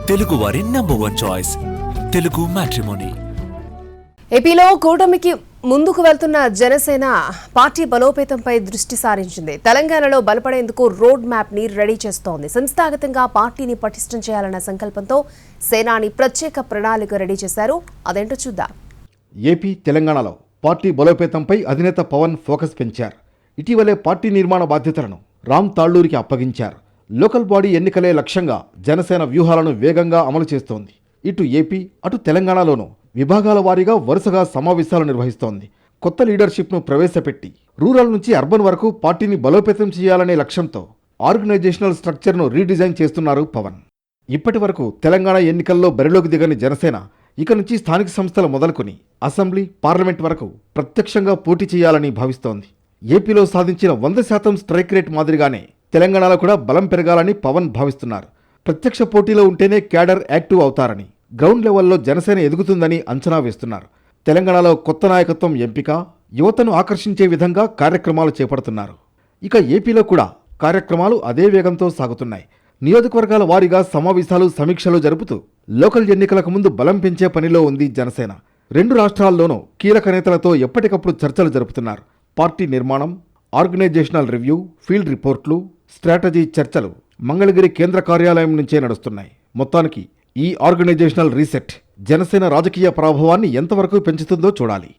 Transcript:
తెలుగువారి number 1 choice Telugu matrimony. ఏపీలో కూటమికి ముందుకు వెళ్తున్న జనసేన పార్టీ బలోపేతంపై దృష్టి సారించింది. తెలంగాణలో బలపడేందుకు రోడ్ మ్యాప్ ని రెడీ చేస్తోంది. సంస్థాగతంగా పార్టీని పటిష్టం చేయాలన్న సంకల్పంతో సేనాని ప్రత్యేక ప్రణాళిక రెడీ చేశారు. అదేంటో చూద్దాం. ఏపీ తెలంగాణలో పార్టీ బలోపేతంపై అధినేత పవన్ ఫోకస్ పెంచారు. ఇటీవలే పార్టీ నిర్మాణ బాధ్యతలను రామ్ తాళ్లూరికి అప్పగించారు. లోకల్ బాడీ ఎన్నికలే లక్ష్యంగా జనసేన వ్యూహాలను వేగంగా అమలు చేస్తోంది. ఇటు ఏపీ అటు తెలంగాణలోనూ విభాగాల వారీగా వరుసగా సమావేశాలు నిర్వహిస్తోంది. కొత్త లీడర్షిప్ను ప్రవేశపెట్టి రూరల్ నుంచి అర్బన్ వరకు పార్టీని బలోపేతం చేయాలనే లక్ష్యంతో ఆర్గనైజేషనల్ స్ట్రక్చర్ను రీడిజైన్ చేస్తున్నారు పవన్. ఇప్పటి వరకు తెలంగాణ ఎన్నికల్లో బరిలోకి దిగని జనసేన ఇక నుంచి స్థానిక సంస్థలు మొదలుకొని అసెంబ్లీ, పార్లమెంట్ వరకు ప్రత్యక్షంగా పోటీ చేయాలని భావిస్తోంది. ఏపీలో సాధించిన 100% స్ట్రైక్ రేట్ మాదిరిగానే తెలంగాణలో కూడా బలం పెరగాలని పవన్ భావిస్తున్నారు. ప్రత్యక్ష పోటీలో ఉంటేనే క్యాడర్ యాక్టివ్ అవుతారని, గ్రౌండ్ లెవెల్లో జనసేన ఎదుగుతుందని అంచనా వేస్తున్నారు. తెలంగాణలో కొత్త నాయకత్వం ఎంపిక, యువతను ఆకర్షించే విధంగా కార్యక్రమాలు చేపడుతున్నారు. ఇక ఏపీలో కూడా కార్యక్రమాలు అదే వేగంతో సాగుతున్నాయి. నియోజకవర్గాల వారీగా సమావేశాలు, సమీక్షలు జరుపుతూ లోకల్ ఎన్నికలకు ముందు బలం పెంచే పనిలో ఉంది జనసేన. 2 రాష్ట్రాల్లోనూ కీలక నేతలతో ఎప్పటికప్పుడు చర్చలు జరుపుతున్నారు. పార్టీ నిర్మాణం, ఆర్గనైజేషనల్ రివ్యూ, ఫీల్డ్ రిపోర్ట్లు, స్ట్రాటజీ చర్చలు మంగళగిరి కేంద్ర కార్యాలయం నుంచే నడుస్తున్నాయి. మొత్తానికి ఈ ఆర్గనైజేషనల్ రీసెట్ జనసేన రాజకీయ ప్రభావాన్ని ఎంతవరకు పెంచుతుందో చూడాలి.